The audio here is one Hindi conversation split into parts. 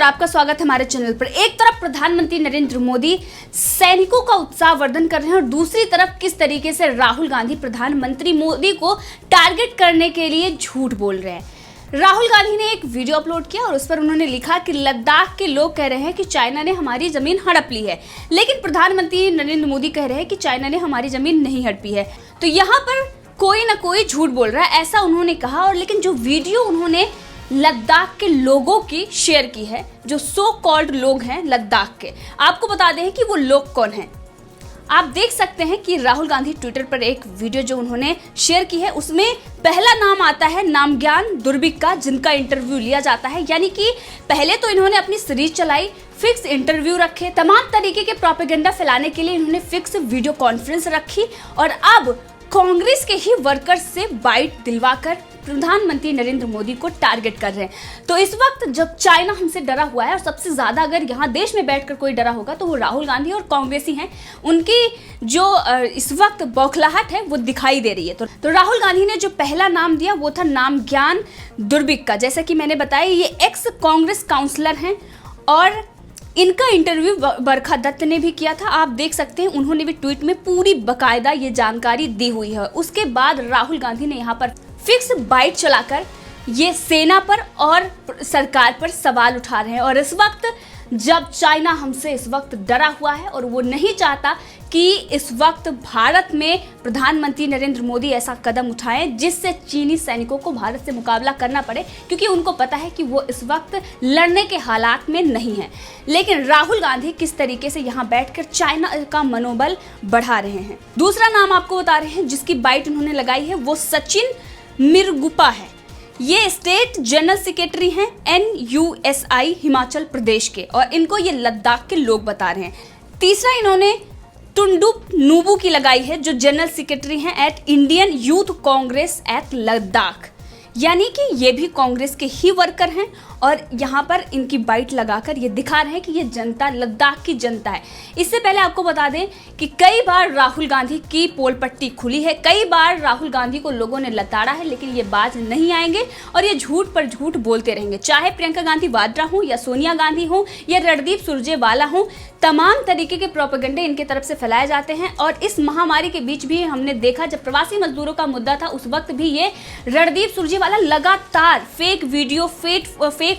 आपका स्वागत है हमारे चैनल पर। एक तरफ प्रधानमंत्री नरेंद्र मोदी सैनिकों का उत्साहवर्धन कर रहे हैं और दूसरी तरफ किस तरीके से राहुल गांधी प्रधानमंत्री मोदी को टारगेट करने के लिए झूठ बोल रहे हैं। राहुल गांधी ने एक वीडियो अपलोड किया और उस पर उन्होंने लिखा कि लद्दाख के लोग कह रहे हैं कि चाइना ने हमारी जमीन हड़प ली है, लेकिन प्रधानमंत्री नरेंद्र मोदी कह रहे हैं कि चाइना ने हमारी जमीन नहीं हड़पी है। तो यहाँ पर कोई ना कोई झूठ बोल रहा है, ऐसा उन्होंने कहा। और लेकिन जो वीडियो उन्होंने लद्दाख के लोगों की शेयर की है, जो सो कॉल्ड लोग हैं लद्दाख के, आपको बता दें कि वो लोग कौन हैं। आप देख सकते हैं कि राहुल गांधी ट्विटर पर एक वीडियो जो उन्होंने शेयर की है, उसमें पहला नाम आता है नामग्याल दुर्बिक का, जिनका इंटरव्यू लिया जाता है। यानी कि पहले तो इन्होंने अपनी सीरीज चलाई, फिक्स इंटरव्यू रखे, तमाम तरीके के प्रोपेगेंडा फैलाने के लिए इन्होंने फिक्स वीडियो कॉन्फ्रेंस रखी और अब कांग्रेस के ही वर्कर्स से बाइट दिलवाकर प्रधानमंत्री नरेंद्र मोदी को टारगेट कर रहे हैं। तो इस वक्त जब चाइना हमसे डरा हुआ है और सबसे ज्यादा अगर यहाँ देश में बैठकर कोई डरा होगा तो वो राहुल गांधी और कांग्रेसी हैं। उनकी जो इस वक्त बौखलाहट है वो दिखाई दे रही है। तो राहुल गांधी ने जो पहला नाम दिया वो था नामग्याल दुर्बिक का। जैसा कि मैंने बताया, ये एक्स कांग्रेस काउंसलर हैं और इनका इंटरव्यू बरखा दत्त ने भी किया था। आप देख सकते हैं, उन्होंने भी ट्वीट में पूरी बकायदा ये जानकारी दी हुई है। उसके बाद राहुल गांधी ने यहाँ पर फिक्स बाइट चलाकर ये सेना पर और सरकार पर सवाल उठा रहे हैं। और इस वक्त जब चाइना हमसे इस वक्त डरा हुआ है और वो नहीं चाहता कि इस वक्त भारत में प्रधानमंत्री नरेंद्र मोदी ऐसा कदम उठाएं जिससे चीनी सैनिकों को भारत से मुकाबला करना पड़े, क्योंकि उनको पता है कि वो इस वक्त लड़ने के हालात में नहीं है। लेकिन राहुल गांधी किस तरीके से यहाँ बैठकर चाइना का मनोबल बढ़ा रहे हैं। दूसरा नाम आपको बता रहे हैं जिसकी बाइट उन्होंने लगाई है, वो सचिन मिर्गुपा है। ये स्टेट जनरल सेक्रेटरी हैं NUSI हिमाचल प्रदेश के और इनको ये लद्दाख के लोग बता रहे हैं। तीसरा इन्होंने टुंडुप नुबू की लगाई है, जो जनरल सेक्रेटरी हैं एट इंडियन यूथ कांग्रेस एट लद्दाख। यानी कि ये भी कांग्रेस के ही वर्कर हैं और यहाँ पर इनकी बाइट लगाकर ये दिखा रहे हैं कि ये जनता लद्दाख की जनता है। इससे पहले आपको बता दें कि कई बार राहुल गांधी की पोल पट्टी खुली है, कई बार राहुल गांधी को लोगों ने लताड़ा है, लेकिन ये बाज नहीं आएंगे और ये झूठ पर झूठ बोलते रहेंगे। चाहे प्रियंका गांधी वाड्रा हो या सोनिया गांधी हो या रणदीप सुरजेवाला हो, तमाम तरीके के प्रोपेगेंडे इनके तरफ से फैलाए जाते हैं। और इस महामारी के बीच भी हमने देखा, जब प्रवासी मजदूरों का मुद्दा था उस वक्त भी ये रणदीप सुरजेवाला लगातार फेक वीडियो, फेक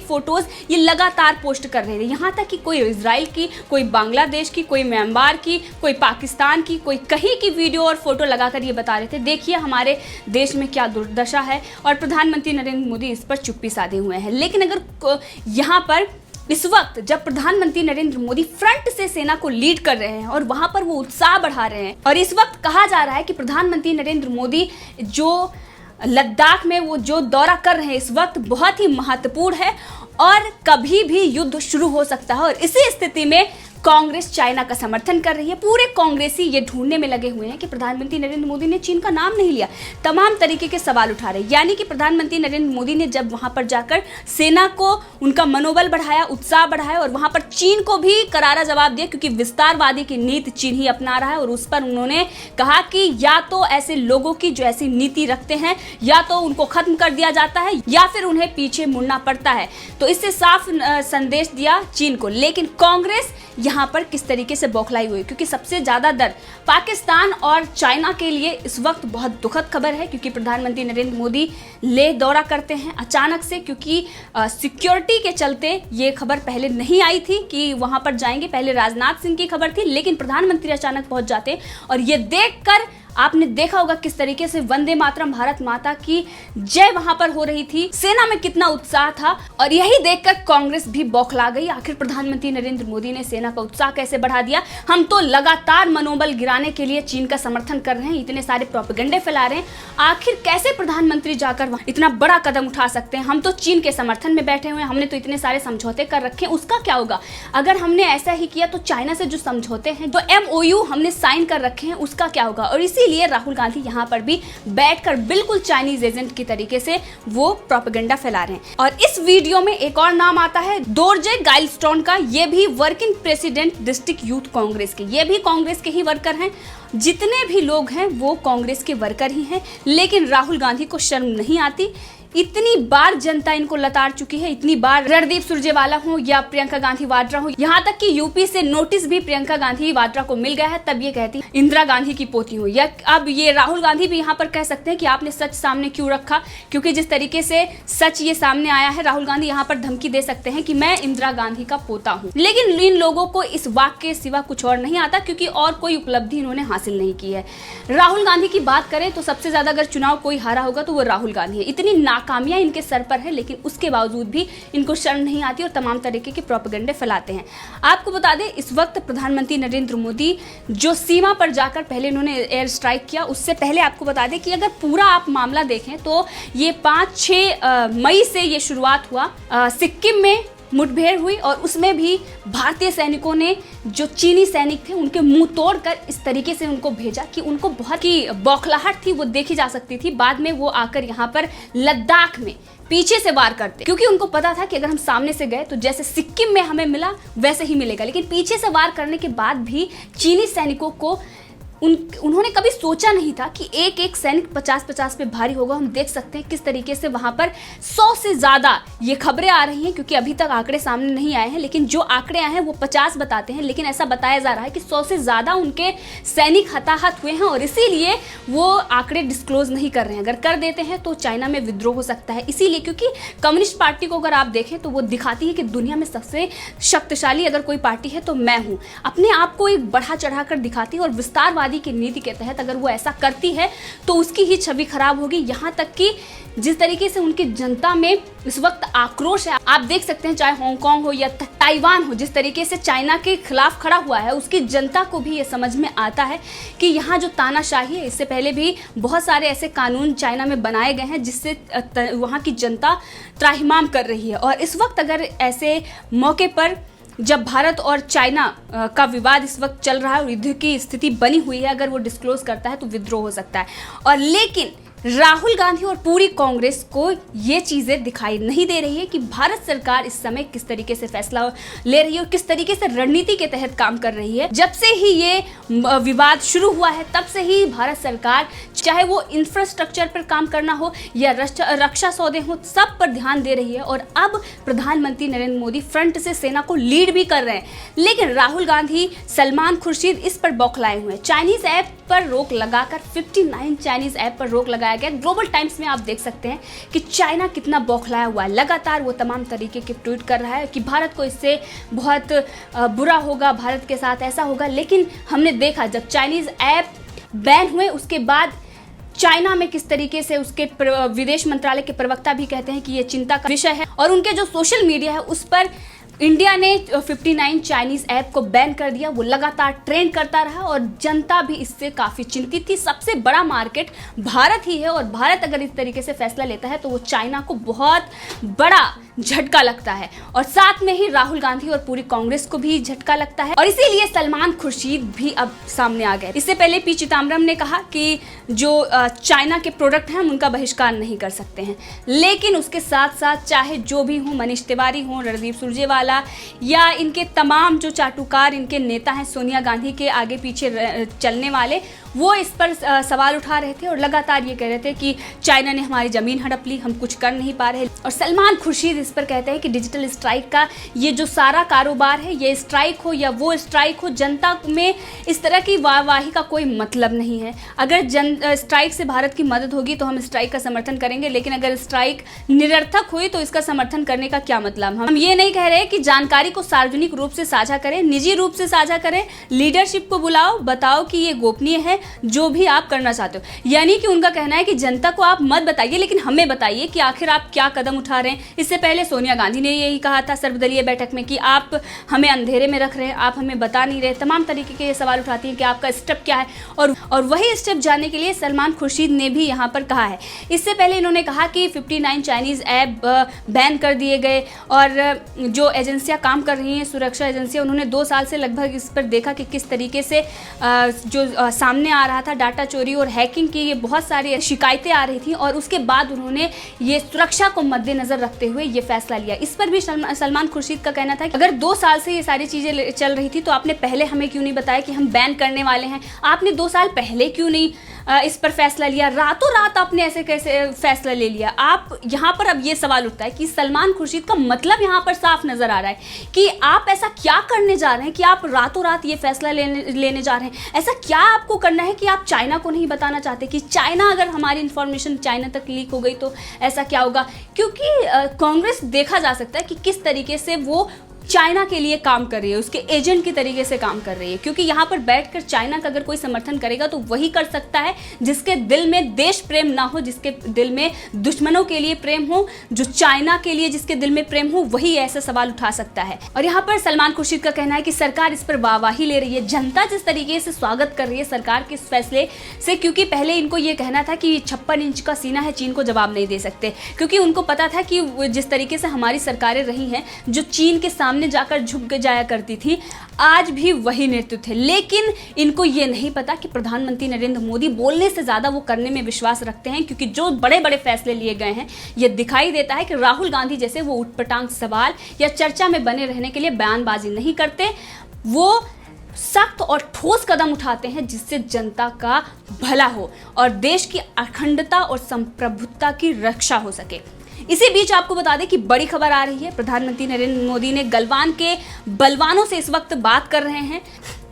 फोटोज ये लगातार पोस्ट कर रहे थे। यहाँ तक कि कोई इजराइल की, कोई बांग्लादेश की, कोई म्यांमार की, कोई पाकिस्तान की, कोई कहीं की वीडियो और फोटो लगाकर ये बता रहे थे देखिए हमारे देश में क्या दुर्दशा है। और प्रधानमंत्री नरेंद्र मोदी इस पर चुप्पी साधे हुए हैं। लेकिन अगर यहाँ पर इस वक्त जब प्रधानमंत्री नरेंद्र मोदी फ्रंट से सेना को लीड कर रहे हैं और वहां पर वो उत्साह बढ़ा रहे हैं और इस वक्त कहा जा रहा है कि प्रधानमंत्री नरेंद्र मोदी जो लद्दाख में वो जो दौरा कर रहे हैं इस वक्त बहुत ही महत्वपूर्ण है और कभी भी युद्ध शुरू हो सकता है। और इसी स्थिति में कांग्रेस चाइना का समर्थन कर रही है। पूरे कांग्रेसी ये ढूंढने में लगे हुए हैं कि प्रधानमंत्री नरेंद्र मोदी ने चीन का नाम नहीं लिया, तमाम तरीके के सवाल उठा रहे हैं। यानी कि प्रधानमंत्री नरेंद्र मोदी ने जब वहां पर जाकर सेना को उनका मनोबल बढ़ाया, उत्साह बढ़ाया और वहां पर चीन को भी करारा जवाब दिया, क्योंकि विस्तारवादी की नीति चीन ही अपना रहा है। और उस पर उन्होंने कहा कि या तो ऐसे लोगों की जो ऐसी नीति रखते हैं या तो उनको खत्म कर दिया जाता है या फिर उन्हें पीछे मुड़ना पड़ता है। तो इससे साफ संदेश दिया चीन को। लेकिन कांग्रेस यहाँ पर किस तरीके से बौखलाई हुई, क्योंकि सबसे ज्यादा डर पाकिस्तान और चाइना के लिए इस वक्त बहुत दुखद खबर है, क्योंकि प्रधानमंत्री नरेंद्र मोदी लेह दौरा करते हैं अचानक से, क्योंकि सिक्योरिटी के चलते ये खबर पहले नहीं आई थी कि वहां पर जाएंगे। पहले राजनाथ सिंह की खबर थी, लेकिन प्रधानमंत्री अचानक पहुंच जाते और ये देखकर आपने देखा होगा किस तरीके से वंदे मातरम भारत माता की जय वहां पर हो रही थी, सेना में कितना उत्साह था। और यही देखकर कांग्रेस भी बौखला गई। आखिर प्रधानमंत्री नरेंद्र मोदी ने सेना का उत्साह कैसे बढ़ा दिया? हम तो लगातार मनोबल गिराने के लिए चीन का समर्थन कर रहे हैं, इतने सारे प्रोपेगेंडे फैला रहे हैं, आखिर कैसे प्रधानमंत्री जाकर वहां इतना बड़ा कदम उठा सकते हैं? हम तो चीन के समर्थन में बैठे हुए हैं, हमने तो इतने सारे समझौते कर रखे हैं, उसका क्या होगा? अगर हमने ऐसा ही किया तो चाइना से जो समझौते हैं, जो MOU हमने साइन कर रखे हैं, उसका क्या होगा? और इसीलिए राहुल गांधी यहाँ पर भी बैठकर बिल्कुल चाइनीज एजेंट की तरीके से वो प्रोपेगेंडा फैला रहे हैं। और इस वीडियो में एक और नाम आता है दोरजे गाइलस्टोन का। ये भी working president district youth Congress के, ये भी कांग्रेस के ही वर्कर हैं। जितने भी लोग हैं वो कांग्रेस के वर्कर ही हैं, लेकिन राहुल गांधी को शर्म नहीं आती। इतनी बार जनता इनको लताड़ चुकी है, इतनी बार रणदीप सुरजेवाला हो या प्रियंका गांधी वाड्रा हो, यहाँ तक कि यूपी से नोटिस भी प्रियंका गांधी वाड्रा को मिल गया है, तब ये कहती इंदिरा गांधी की पोती हो। या अब ये राहुल गांधी भी यहाँ पर कह सकते हैं कि आपने सच सामने क्यों रखा, क्योंकि जिस तरीके से सच ये सामने आया है, राहुल गांधी यहाँ पर धमकी दे सकते हैं कि मैं इंदिरा गांधी का पोता हूँ। लेकिन इन लोगों को इस वाक्य के सिवा कुछ और नहीं आता, क्योंकि और कोई उपलब्धि इन्होंने हासिल नहीं की है। राहुल गांधी की बात करें तो सबसे ज्यादा अगर चुनाव कोई हारा होगा तो वो राहुल गांधी है। इतनी नाकामियां इनके सर पर है, लेकिन उसके बावजूद भी इनको शर्म नहीं आती और तमाम तरीके के प्रोपेगेंडे फैलाते हैं। आपको बता दें, इस वक्त प्रधानमंत्री नरेंद्र मोदी जो सीमा पर जाकर पहले इन्होंने एयर स्ट्राइक किया, उससे पहले आपको बता दें कि अगर पूरा आप मामला देखें तो ये 5-6 मई से ये शुरुआत हुआ। सिक्किम में मुठभेड़ हुई और उसमें भी भारतीय सैनिकों ने जो चीनी सैनिक थे उनके मुंह तोड़कर इस तरीके से उनको भेजा कि उनको बहुत ही बौखलाहट थी, वो देखी जा सकती थी। बाद में वो आकर यहाँ पर लद्दाख में पीछे से वार करते, क्योंकि उनको पता था कि अगर हम सामने से गए तो जैसे सिक्किम में हमें मिला वैसे ही मिलेगा। लेकिन पीछे से वार करने के बाद भी चीनी सैनिकों को उन्होंने कभी सोचा नहीं था कि एक एक सैनिक 50-50 पे भारी होगा। हम देख सकते हैं किस तरीके से वहां पर 100 से ज्यादा ये खबरें आ रही हैं, क्योंकि अभी तक आंकड़े सामने नहीं आए हैं, लेकिन जो आंकड़े आए हैं वो 50 बताते हैं। लेकिन ऐसा बताया जा रहा है कि 100 से ज्यादा उनके सैनिक हताहत हुए हैं और इसीलिए वो आंकड़े डिस्क्लोज नहीं कर रहे हैं। अगर कर देते हैं तो चाइना में विद्रोह हो सकता है। इसीलिए, क्योंकि कम्युनिस्ट पार्टी को अगर आप देखें तो वो दिखाती है कि दुनिया में सबसे शक्तिशाली अगर कोई पार्टी है तो मैं हूं। अपने आप को एक बढ़ा चढ़ाकर दिखाती है और विस्तारवादी की नीति के तहत अगर वो ऐसा करती है तो उसकी ही छवि खराब होगी। यहां तक कि जिस तरीके से उनकी जनता में इस वक्त आक्रोश है, आप देख सकते हैं, चाहे हांगकांग हो या ताइवान हो, जिस तरीके से चाइना के खिलाफ खड़ा हुआ है, उसकी जनता को भी ये समझ में आता है कि यहाँ जो तानाशाही है, इससे पहले भी बहुत सारे ऐसे कानून चाइना में बनाए गए हैं जिससे वहाँ की जनता त्राहिमाम कर रही है। और इस वक्त अगर ऐसे मौके पर जब भारत और चाइना का विवाद इस वक्त चल रहा है और युद्ध की स्थिति बनी हुई है, अगर वो डिस्क्लोज करता है तो विद्रोह हो सकता है। और लेकिन राहुल गांधी और पूरी कांग्रेस को ये चीजें दिखाई नहीं दे रही है कि भारत सरकार इस समय किस तरीके से फैसला ले रही है और किस तरीके से रणनीति के तहत काम कर रही है। जब से ही ये विवाद शुरू हुआ है तब से ही भारत सरकार, चाहे वो इंफ्रास्ट्रक्चर पर काम करना हो या रक्षा सौदे हो, सब पर ध्यान दे रही है। और अब प्रधानमंत्री नरेंद्र मोदी फ्रंट से सेना को लीड भी कर रहे हैं, लेकिन राहुल गांधी, सलमान खुर्शीद इस पर बौखलाए हुए हैं। चाइनीज ऐप पर रोक लगाकर 59 चाइनीज ऐप पर रोक लगाया गया। ग्लोबल टाइम्स में आप देख सकते हैं कि चाइना कितना बौखलाया हुआ है। लगातार वो तमाम तरीके के ट्वीट कर रहा है कि भारत को इससे बहुत बुरा होगा, भारत के साथ ऐसा होगा। लेकिन हमने देखा जब चाइनीज ऐप बैन हुए उसके बाद चाइना में किस तरीके से उसके विदेश मंत्रालय के प्रवक्ता भी कहते हैं कि ये चिंता का विषय है। और उनके जो सोशल मीडिया है उस पर इंडिया ने 59 चाइनीज ऐप को बैन कर दिया। वो लगातार ट्रेंड करता रहा और जनता भी इससे काफ़ी चिंतित थी। सबसे बड़ा मार्केट भारत ही है और भारत अगर इस तरीके से फैसला लेता है तो वो चाइना को बहुत बड़ा झटका लगता है और साथ में ही राहुल गांधी और पूरी कांग्रेस को भी झटका लगता है। और इसीलिए सलमान खुर्शीद भी अब सामने आ गए। इससे पहले पी चिदम्बरम ने कहा कि जो चाइना के प्रोडक्ट हैं हम उनका बहिष्कार नहीं कर सकते हैं, लेकिन उसके साथ साथ चाहे जो भी हो, मनीष तिवारी हो, रणदीप सुरजेवाला या इनके तमाम जो चाटुकार इनके नेता हैं, सोनिया गांधी के आगे पीछे चलने वाले, वो इस पर सवाल उठा रहे थे और लगातार ये कह रहे थे कि चाइना ने हमारी ज़मीन हड़प ली, हम कुछ कर नहीं पा रहे। और सलमान खुर्शीद इस पर कहते हैं कि डिजिटल स्ट्राइक का ये जो सारा कारोबार है, ये स्ट्राइक हो या वो स्ट्राइक हो, जनता में इस तरह की वाहवाही का कोई मतलब नहीं है। अगर स्ट्राइक से भारत की मदद होगी तो हम स्ट्राइक का समर्थन करेंगे, लेकिन अगर स्ट्राइक निरर्थक हुई तो इसका समर्थन करने का क्या मतलब। हम ये नहीं कह रहे कि जानकारी को सार्वजनिक रूप से साझा करें, निजी रूप से साझा करें, लीडरशिप को बुलाओ, बताओ कि ये गोपनीय है जो भी आप करना चाहते हो। यानी कि उनका कहना है कि जनता को आप मत बताइए, लेकिन हमें बताइए कि आखिर आप क्या कदम उठा रहे हैं। इससे पहले सोनिया गांधी ने यही कहा था सर्वदलीय बैठक में कि आप हमें अंधेरे में रख रहे हैं, आप हमें बता नहीं रहे। तमाम तरीके के सवाल उठाती हैं कि आपका स्टेप क्या है, और वही स्टेप जानने के लिए सलमान खुर्शीद ने भी यहाँ पर कहा है। इससे पहले इन्होंने कहा कि 59 चाइनीज ऐप बैन कर दिए गए और जो एजेंसियां काम कर रही हैं, सुरक्षा एजेंसियां, उन्होंने 2 साल से लगभग इस पर देखा कि किस तरीके से जो सामने आ रहा था, डाटा चोरी और हैकिंग की ये बहुत सारी शिकायतें आ रही थी और उसके बाद उन्होंने ये सुरक्षा को मद्देनजर रखते हुए ये फैसला लिया। इस पर भी सलमान खुर्शीद का कहना था कि अगर 2 साल से ये सारी चीजें चल रही थी तो आपने पहले हमें क्यों नहीं बताया कि हम बैन करने वाले हैं, आपने 2 साल पहले क्यों नहीं इस पर फैसला लिया, रातों रात आपने ऐसे कैसे फैसला ले लिया। आप यहाँ पर अब ये सवाल उठता है कि सलमान खुर्शीद का मतलब यहाँ पर साफ नजर आ रहा है कि आप ऐसा क्या करने जा रहे हैं कि आप रातों रात ये फैसला लेने जा रहे हैं। ऐसा क्या आपको करना है कि आप चाइना को नहीं बताना चाहते कि चाइना, अगर हमारी इंफॉर्मेशन चाइना तक लीक हो गई तो ऐसा क्या होगा। क्योंकि कांग्रेस देखा जा सकता है कि किस तरीके से वो चाइना के लिए काम कर रही है, उसके एजेंट की तरीके से काम कर रही है। क्योंकि यहाँ पर बैठकर चाइना का अगर कोई समर्थन करेगा तो वही कर सकता है जिसके दिल में देश प्रेम ना हो, जिसके दिल में दुश्मनों के लिए प्रेम हो, जो चाइना के लिए जिसके दिल में प्रेम हो, वही ऐसा सवाल उठा सकता है। और यहाँ पर सलमान खुर्शीद का कहना है कि सरकार इस पर वाहवाही ले रही है, जनता जिस तरीके से स्वागत कर रही है सरकार के इस फैसले से। क्योंकि पहले इनको ये कहना था कि 56 इंच का सीना है, चीन को जवाब नहीं दे सकते, क्योंकि उनको पता था कि जिस तरीके से हमारी सरकारें रही हैं जो चीन के सामने जाकर झुक जाया करती थी, आज भी वही नेतृत्व है। लेकिन इनको ये नहीं पता कि प्रधानमंत्री नरेंद्र मोदी बोलने से ज्यादा वो करने में विश्वास रखते हैं। क्योंकि जो बड़े बड़े फैसले लिए गए हैं, ये दिखाई देता है कि राहुल गांधी जैसे वो उटपटांग सवाल या चर्चा में बने रहने के लिए बयानबाजी नहीं करते, वो सख्त और ठोस कदम उठाते हैं जिससे जनता का भला हो और देश की अखंडता और संप्रभुता की रक्षा हो सके। इसी बीच आपको बता दें कि बड़ी खबर आ रही है। प्रधानमंत्री नरेंद्र मोदी ने गलवान के बलवानों से इस वक्त बात कर रहे हैं,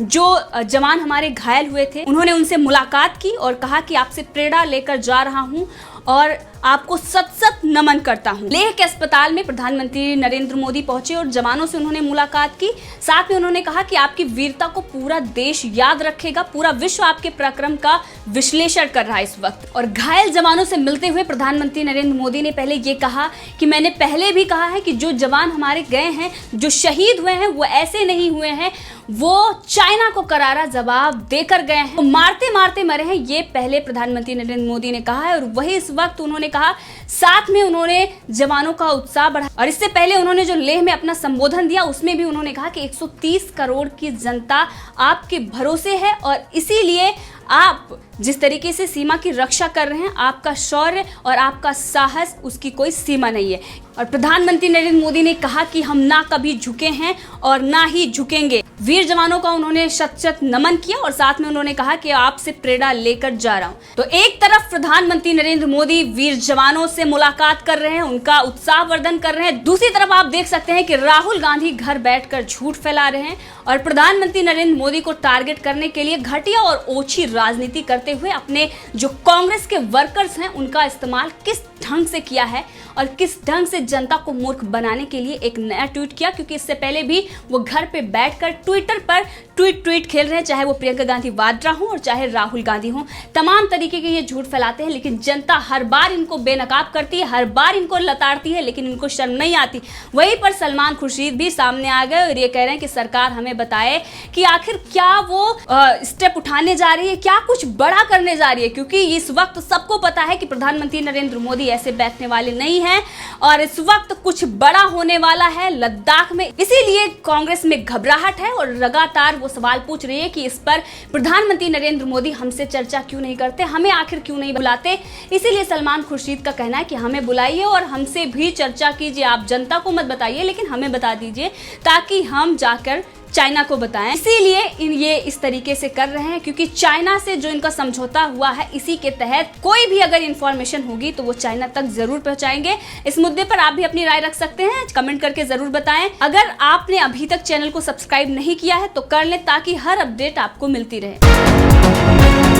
जो जवान हमारे घायल हुए थे। उन्होंने उनसे मुलाकात की और कहा कि आपसे प्रेरणा लेकर जा रहा हूं और आपको सत नमन करता हूं। लेह के अस्पताल में प्रधानमंत्री नरेंद्र मोदी पहुंचे और जवानों से उन्होंने मुलाकात की। साथ में उन्होंने कहा कि आपकी वीरता को पूरा देश याद रखेगा, पूरा विश्व आपके पराक्रम का विश्लेषण कर रहा है इस वक्त। और घायल जवानों से मिलते हुए प्रधानमंत्री नरेंद्र मोदी ने पहले ये कहा कि मैंने पहले भी कहा है कि जो जवान हमारे गए हैं, जो शहीद हुए हैं, वो ऐसे नहीं हुए हैं, वो चाइना को करारा जवाब देकर गए हैं, वो मारते मारते मरे हैं, ये पहले प्रधानमंत्री नरेंद्र मोदी ने कहा है। और वही इस वक्त उन्होंने कहा, साथ में उन्होंने जवानों का उत्साह बढ़ा। और इससे पहले उन्होंने जो लेह में अपना संबोधन दिया उसमें भी उन्होंने कहा कि 130 करोड़ की जनता आपके भरोसे है और इसीलिए आप जिस तरीके से सीमा की रक्षा कर रहे हैं, आपका शौर्य और आपका साहस, उसकी कोई सीमा नहीं है। और प्रधानमंत्री नरेंद्र मोदी ने कहा कि हम ना कभी झुके हैं और ना ही झुकेंगे। वीर जवानों का उन्होंने शत नमन किया और साथ में उन्होंने कहा कि आपसे प्रेरणा लेकर जा रहा हूं। तो एक तरफ प्रधानमंत्री नरेंद्र मोदी वीर जवानों से मुलाकात कर रहे हैं, उनका उत्साहवर्धन कर रहे हैं। दूसरी तरफ आप देख सकते हैं कि राहुल गांधी घर बैठकर झूठ फैला रहे हैं और प्रधानमंत्री नरेंद्र मोदी को टारगेट करने के लिए घटिया और ओछी राजनीति करते हुए अपने जो कांग्रेस के वर्कर्स हैं उनका इस्तेमाल किस ढंग से किया है और किस ढंग से जनता को मूर्ख बनाने के लिए एक नया ट्वीट किया। क्योंकि इससे पहले भी वो घर पे बैठकर ट्विटर पर ट्वीट खेल रहे हैं, चाहे वो प्रियंका गांधी वाड्रा हो और चाहे राहुल गांधी हो, तमाम तरीके के ये झूठ फैलाते हैं। लेकिन जनता हर बार इनको बेनकाब करती है, हर बार इनको लताड़ती है, लेकिन इनको शर्म नहीं आती। वहीं पर सलमान खुर्शीद भी सामने आ गए और ये कह रहे हैं कि सरकार हमें बताए कि आखिर क्या वो स्टेप उठाने जा रही है, क्या कुछ बड़ा करने जा रही है। क्योंकि इस वक्त सबको पता है कि प्रधानमंत्री नरेंद्र मोदी ऐसे बैठने वाले नहीं हैं और इस वक्त कुछ बड़ा होने वाला है लद्दाख में। इसीलिए कांग्रेस में घबराहट है और लगातार वो सवाल पूछ रही है कि इस पर प्रधानमंत्री नरेंद्र मोदी हमसे चर्चा क्यों नहीं करते, हमें आखिर क्यों नहीं बुलाते। इसीलिए सलमान खुर्शीद का कहना है कि हमें बुलाइए और हमसे भी चर्चा कीजिए, आप जनता को मत बताइए लेकिन हमें बता दीजिए ताकि हम जाकर चाइना को बताएं। इसीलिए ये इस तरीके से कर रहे हैं क्योंकि चाइना से जो इनका समझौता हुआ है, इसी के तहत कोई भी अगर इंफॉर्मेशन होगी तो वो चाइना तक जरूर पहुंचाएंगे। इस मुद्दे पर आप भी अपनी राय रख सकते हैं, कमेंट करके जरूर बताएं। अगर आपने अभी तक चैनल को सब्सक्राइब नहीं किया है तो कर लें ताकि हर अपडेट आपको मिलती रहे।